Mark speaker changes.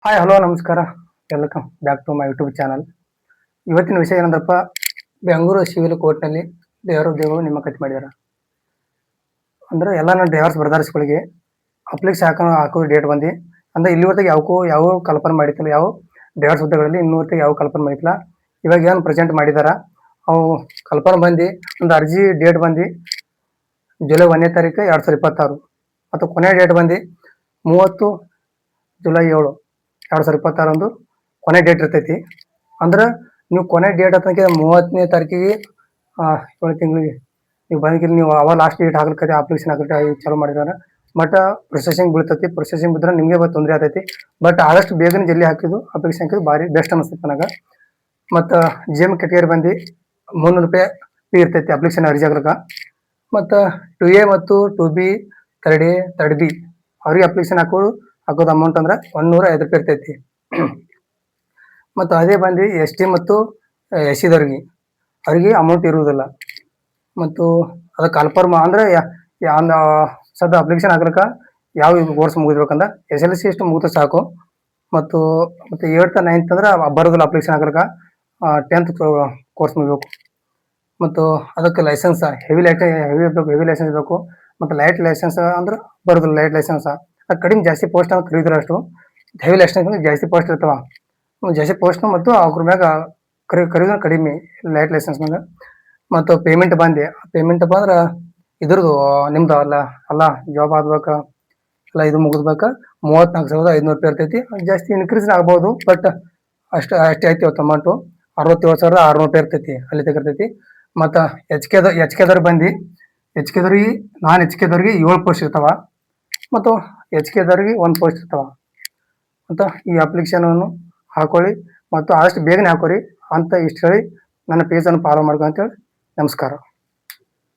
Speaker 1: Hi hello ನಮಸ್ಕಾರ. Welcome back to my YouTube channel. ಇವತ್ತಿನ ವಿಷಯ ಏನಂದ್ರಪ್ಪ, ಬೆಂಗಳೂರು ಸಿವಿಲ್ ಕೋರ್ಟ್ನಲ್ಲಿ ದೇವರು ನಿಮ್ಮ ಕಟ್ ಮಾಡಿದಾರೆ. ಅಂದ್ರೆ ಎಲ್ಲ ನನ್ನ ಡ್ರೈವರ್ಸ್ ಬ್ರದರ್ಸ್ಗಳಿಗೆ ಅಪ್ಲಿಕೇಶನ್ ಹಾಕೋ ಡೇಟ್ ಬಂದು ಅಂದ್ರೆ ಇಲ್ಲಿವರೆಗೆ ಯಾವ ಕಲ್ಪನೆ ಮಾಡಿತ್ತಿಲ್ಲ. ಯಾವ ಡ್ರೈವರ್ಸ್ ಹುದ್ದೆಗಳಲ್ಲಿ ಇನ್ನೂವರೆಗೆ ಯಾವ ಕಲ್ಪನೆ ಮಾಡಿಲ್ಲ. ಇವಾಗ ಏನು ಪ್ರೆಸೆಂಟ್ ಮಾಡಿದಾರ ಅವು ಕಲ್ಪನೆ ಬಂದು ಒಂದು ಅರ್ಜಿ ಡೇಟ್ ಬಂದು ಜುಲೈ 1ನೇ ತಾರೀಕು 2026 ಮತ್ತು ಕೊನೆಯ ಡೇಟ್ ಬಂದು 30 ಜುಲೈ 7 2026 ಕೊನೆ ಡೇಟ್ ಇರ್ತೈತಿ. ಅಂದ್ರೆ ನೀವು ಕೊನೆ ಡೇಟ್ ಅಂತಂದ್ರೆ 30ನೇ ತಾರೀಕಿಗೆ 7 ತಿಂಗಳಿಗೆ ನೀವು ಬಂದಿಲ್ಲ. ನೀವು ಅವಾಗ ಲಾಸ್ಟ್ ಡೇಟ್ ಹಾಕ್ಲಿಕ್ಕೆ ಅಪ್ಲಿಕೇಶನ್ ಹಾಕಲಿಕ್ಕೆ ಚಾಲೂ ಮಾಡಿದಾರೆ. But processing ಬೀಳ್ತೈತಿ. ಪ್ರೊಸೆಸಿಂಗ್ ಬಿದ್ದರೆ ನಿಮಗೆ ತೊಂದರೆ ಆಗ್ತೈತಿ. ಬಟ್ ಆದಷ್ಟು ಬೇಗನೆ ಜಲ್ದಿ ಹಾಕಿದ್ದು ಅಪ್ಲಿಕೇಶನ್ ಹಾಕಿದ್ದು ಭಾರಿ ಬೆಸ್ಟ್ ಅನಿಸ್ತೈತೆ ನನಗೆ. ಮತ್ತು GM ಕೆಟಗರಿ ಬಂದು 300 ರೂಪಾಯಿ ಫೀ ಇರ್ತೈತಿ ಅಪ್ಲಿಕೇಶನ್ ಅರ್ಜಿ ಹಾಕ್ಲಿಕ್ಕೆ. ಮತ್ತು 2A ಮತ್ತು 2B ಥರ್ಡ್ B ಅವ್ರಿಗೆ ಅಪ್ಲಿಕೇಶನ್ ಹಾಕೋದು ಅಮೌಂಟ್ ಅಂದ್ರೆ 105 ರೂಪಾಯಿ ಇರ್ತೈತಿ. ಮತ್ತು ಅದೇ ಬಂದು ST ಮತ್ತು SC ಅವ್ರಿಗೆ ಅಮೌಂಟ್ ಇರುವುದಿಲ್ಲ. ಮತ್ತು ಅದಕ್ಕೆ ಕನ್ಫರ್ಮ್ ಅಂದರೆ ಸದ್ಯ ಅಪ್ಲಿಕೇಶನ್ ಹಾಕ್ಲಿಕ್ಕೆ ಯಾವ ಕೋರ್ಸ್ ಮುಗಿದ್ಬೇಕಂದ್ರೆ SLC ಎಷ್ಟು ಮುಗಿದ್ರೆ ಸಾಕು. ಮತ್ತು 8th 9th ಅಂದ್ರೆ ಬರೋದಿಲ್ಲ ಅಪ್ಲಿಕೇಶನ್ ಹಾಕ್ಲಿಕ್ಕೆ. 10th course ಮುಗಿಬೇಕು. ಮತ್ತು ಅದಕ್ಕೆ ಲೈಸೆನ್ಸ್ ಹೆವಿ ಲೈಸೆನ್ಸ್ ಬೇಕು. ಮತ್ತು ಲೈಟ್ ಲೈಸೆನ್ಸ್ ಅಂದ್ರೆ ಬರೋದಿಲ್ಲ. ಲೈಟ್ ಲೈಸೆನ್ಸ್ ಅದು ಕಡಿಮೆ ಜಾಸ್ತಿ ಪೋಸ್ಟ್ ಅಂತ ಕರೀತಾರೆ ಅಷ್ಟು. ಹೆವಿ ಲೈಸೆನ್ಸ್ ಅಂದ್ರೆ ಜಾಸ್ತಿ ಪೋಸ್ಟ್ ಇರ್ತಾವ. ಜಾಸ್ತಿ ಪೋಸ್ಟ್ ಮತ್ತು ಅವ್ರ ಮ್ಯಾಗ ಕರೀದ್ರೆ ಕಡಿಮೆ ಲೈಟ್ ಲೈಸೆನ್ಸ್ ಮ್ಯಾಗ. ಮತ್ತು ಪೇಮೆಂಟ್ ಬಂದ್ರೆ ಇದ್ರದ್ದು ನಿಮ್ದು ಅಲ್ಲ ಜಾಬ್ ಆಗ್ಬೇಕು ಎಲ್ಲ ಇದು ಮುಗಿದ್ಬೇಕು 34,500 ರೂಪಾಯಿ ಇರ್ತೈತಿ. ಜಾಸ್ತಿ ಇನ್ಕ್ರೀಸ್ ಆಗ್ಬೋದು. ಬಟ್ ಅಷ್ಟೇ ಐತಿ ಇವತ್ತು ಅಮೌಂಟು 67,600 ರೂಪಾಯಿ ಇರ್ತೈತಿ ಅಲ್ಲಿ ತೆಗಿರ್ತೈತಿ. ಮತ್ತು ಎಚ್ ಕೆದವ್ರಿಗೆ ಬಂದು ನಾನ್ ಎಚ್ ಕೆದವ್ರಿಗೆ 7 ಪೋಸ್ಟ್ ಇರ್ತಾವ. ಮತ್ತು HKದವ್ರಿಗೆ 1 ಪೋಸ್ಟ್ ಇರ್ತಾವ. ಅಂತ ಈ ಅಪ್ಲಿಕೇಶನನ್ನು ಹಾಕೊಳ್ಳಿ ಮತ್ತು ಆದಷ್ಟು ಬೇಗನೆ ಹಾಕೋರಿ ಅಂತ ಇಷ್ಟು ಹೇಳಿ ನನ್ನ ಪೇಜನ್ನು ಫಾಲೋ ಮಾಡ್ಕೊ ಅಂತೇಳಿ ನಮಸ್ಕಾರ.